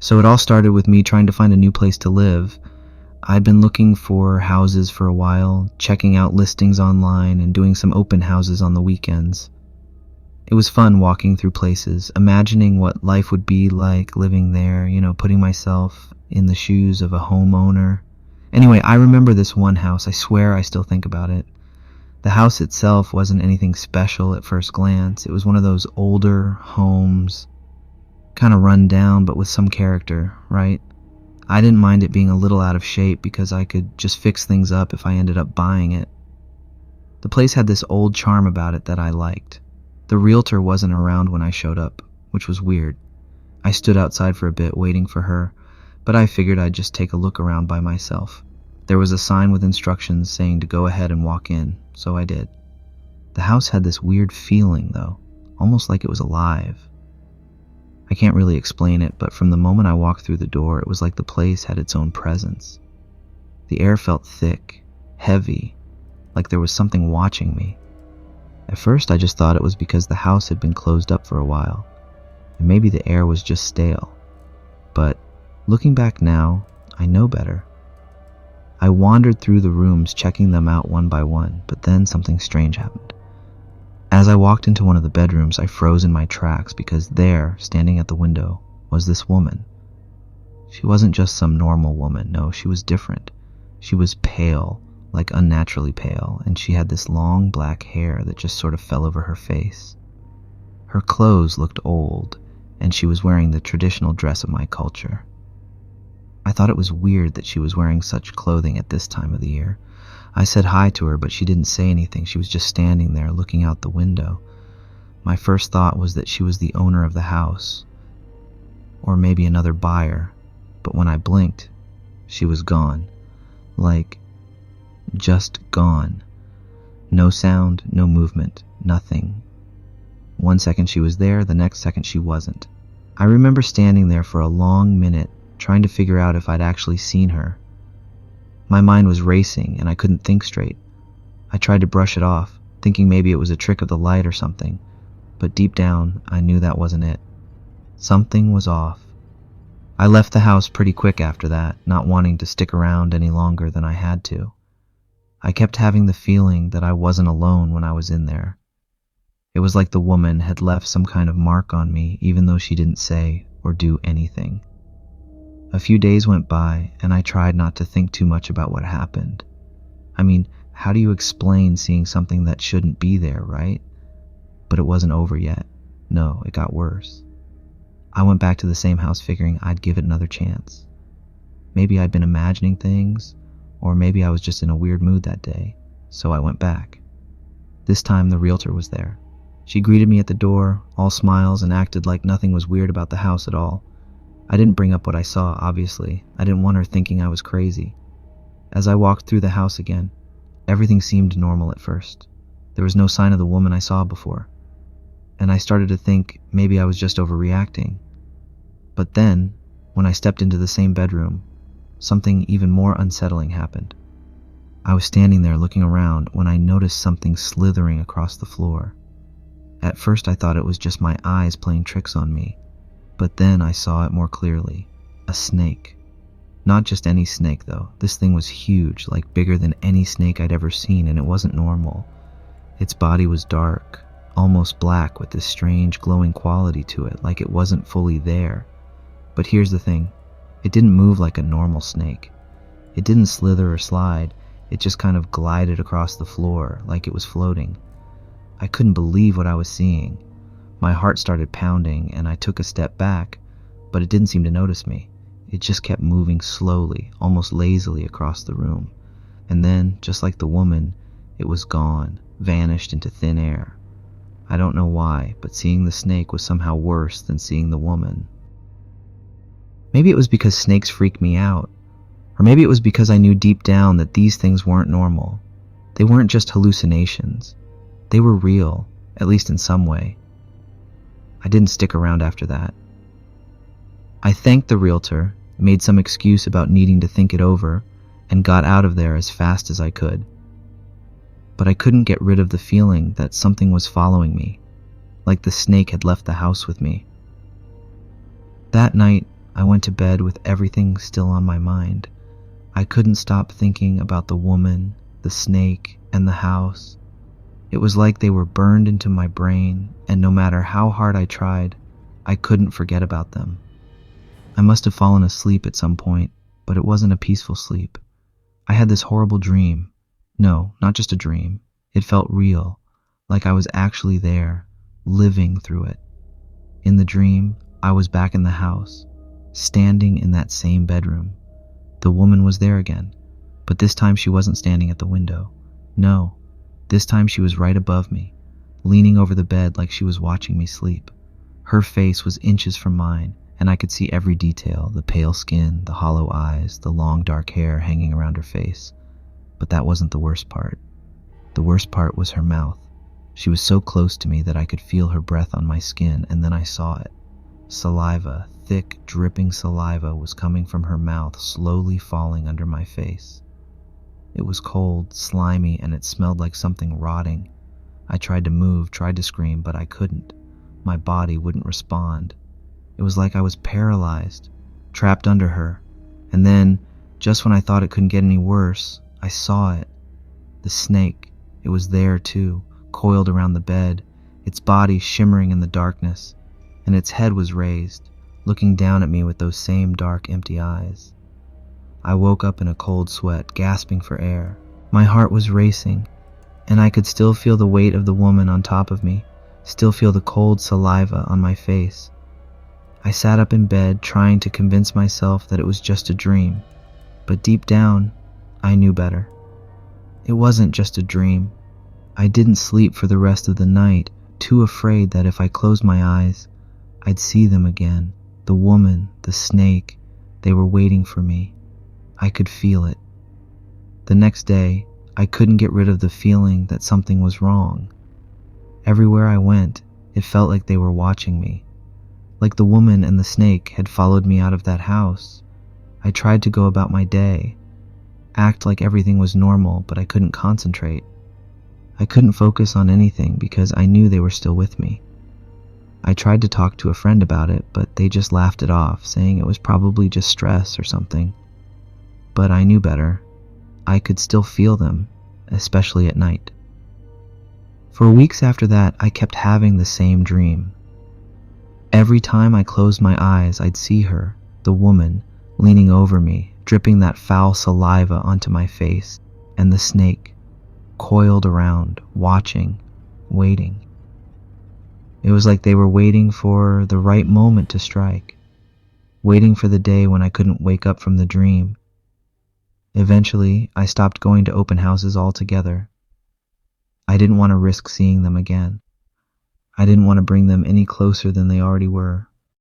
So it all started with me trying to find a new place to live. I'd been looking for houses for a while, checking out listings online and doing some open houses on the weekends. It was fun walking through places, imagining what life would be like living there, putting myself in the shoes of a homeowner. Anyway, I remember this one house. I swear I still think about it. The house itself wasn't anything special at first glance. It was one of those older homes, kind of run down, but with some character, right? I didn't mind it being a little out of shape because I could just fix things up if I ended up buying it. The place had this old charm about it that I liked. The realtor wasn't around when I showed up, which was weird. I stood outside for a bit waiting for her, but I figured I'd just take a look around by myself. There was a sign with instructions saying to go ahead and walk in, so I did. The house had this weird feeling, though, almost like it was alive. I can't really explain it, but from the moment I walked through the door, it was like the place had its own presence. The air felt thick, heavy, like there was something watching me. At first, I just thought it was because the house had been closed up for a while, and maybe the air was just stale. But looking back now, I know better. I wandered through the rooms, checking them out one by one, but then something strange happened. As I walked into one of the bedrooms, I froze in my tracks because there, standing at the window, was this woman. She wasn't just some normal woman, no, she was different. She was pale, like unnaturally pale, and she had this long black hair that just sort of fell over her face. Her clothes looked old, and she was wearing the traditional dress of my culture. I thought it was weird that she was wearing such clothing at this time of the year. I said hi to her, but she didn't say anything. She was just standing there looking out the window. My first thought was that she was the owner of the house, or maybe another buyer, but when I blinked, she was gone. Like, just gone. No sound, no movement, nothing. One second she was there, the next second she wasn't. I remember standing there for a long minute, trying to figure out if I'd actually seen her. My mind was racing and I couldn't think straight. I tried to brush it off, thinking maybe it was a trick of the light or something, but deep down, I knew that wasn't it. Something was off. I left the house pretty quick after that, not wanting to stick around any longer than I had to. I kept having the feeling that I wasn't alone when I was in there. It was like the woman had left some kind of mark on me, even though she didn't say or do anything. A few days went by, and I tried not to think too much about what happened. I mean, how do you explain seeing something that shouldn't be there, right? But it wasn't over yet. No, it got worse. I went back to the same house figuring I'd give it another chance. Maybe I'd been imagining things, or maybe I was just in a weird mood that day, so I went back. This time the realtor was there. She greeted me at the door, all smiles, and acted like nothing was weird about the house at all. I didn't bring up what I saw, obviously. I didn't want her thinking I was crazy. As I walked through the house again, everything seemed normal at first. There was no sign of the woman I saw before. And I started to think maybe I was just overreacting. But then, when I stepped into the same bedroom, something even more unsettling happened. I was standing there looking around when I noticed something slithering across the floor. At first I thought it was just my eyes playing tricks on me. But then I saw it more clearly. A snake. Not just any snake, though. This thing was huge, like bigger than any snake I'd ever seen, and it wasn't normal. Its body was dark, almost black, with this strange glowing quality to it, like it wasn't fully there. But here's the thing. It didn't move like a normal snake. It didn't slither or slide. It just kind of glided across the floor, like it was floating. I couldn't believe what I was seeing. My heart started pounding, and I took a step back, but it didn't seem to notice me. It just kept moving slowly, almost lazily across the room. And then, just like the woman, it was gone, vanished into thin air. I don't know why, but seeing the snake was somehow worse than seeing the woman. Maybe it was because snakes freak me out, or maybe it was because I knew deep down that these things weren't normal. They weren't just hallucinations. They were real, at least in some way. I didn't stick around after that. I thanked the realtor, made some excuse about needing to think it over, and got out of there as fast as I could. But I couldn't get rid of the feeling that something was following me, like the snake had left the house with me. That night, I went to bed with everything still on my mind. I couldn't stop thinking about the woman, the snake, and the house. It was like they were burned into my brain, and no matter how hard I tried, I couldn't forget about them. I must have fallen asleep at some point, but it wasn't a peaceful sleep. I had this horrible dream. No, not just a dream. It felt real, like I was actually there, living through it. In the dream, I was back in the house, standing in that same bedroom. The woman was there again, but this time she wasn't standing at the window. No, this time she was right above me, leaning over the bed like she was watching me sleep. Her face was inches from mine, and I could see every detail, the pale skin, the hollow eyes, the long dark hair hanging around her face. But that wasn't the worst part. The worst part was her mouth. She was so close to me that I could feel her breath on my skin, and then I saw it. Saliva, thick, dripping saliva was coming from her mouth, slowly falling under my face. It was cold, slimy, and it smelled like something rotting. I tried to move, tried to scream, but I couldn't. My body wouldn't respond. It was like I was paralyzed, trapped under her. And then, just when I thought it couldn't get any worse, I saw it. The snake. It was there too, coiled around the bed, its body shimmering in the darkness, and its head was raised, looking down at me with those same dark, empty eyes. I woke up in a cold sweat, gasping for air. My heart was racing, and I could still feel the weight of the woman on top of me, still feel the cold saliva on my face. I sat up in bed, trying to convince myself that it was just a dream, but deep down, I knew better. It wasn't just a dream. I didn't sleep for the rest of the night, too afraid that if I closed my eyes, I'd see them again. The woman, the snake, they were waiting for me. I could feel it. The next day, I couldn't get rid of the feeling that something was wrong. Everywhere I went, it felt like they were watching me. Like the woman and the snake had followed me out of that house. I tried to go about my day, act like everything was normal, but I couldn't concentrate. I couldn't focus on anything because I knew they were still with me. I tried to talk to a friend about it, but they just laughed it off, saying it was probably just stress or something. But I knew better. I could still feel them, especially at night. For weeks after that, I kept having the same dream. Every time I closed my eyes, I'd see her, the woman, leaning over me, dripping that foul saliva onto my face, and the snake, coiled around, watching, waiting. It was like they were waiting for the right moment to strike, waiting for the day when I couldn't wake up from the dream. Eventually, I stopped going to open houses altogether. I didn't want to risk seeing them again. I didn't want to bring them any closer than they already were.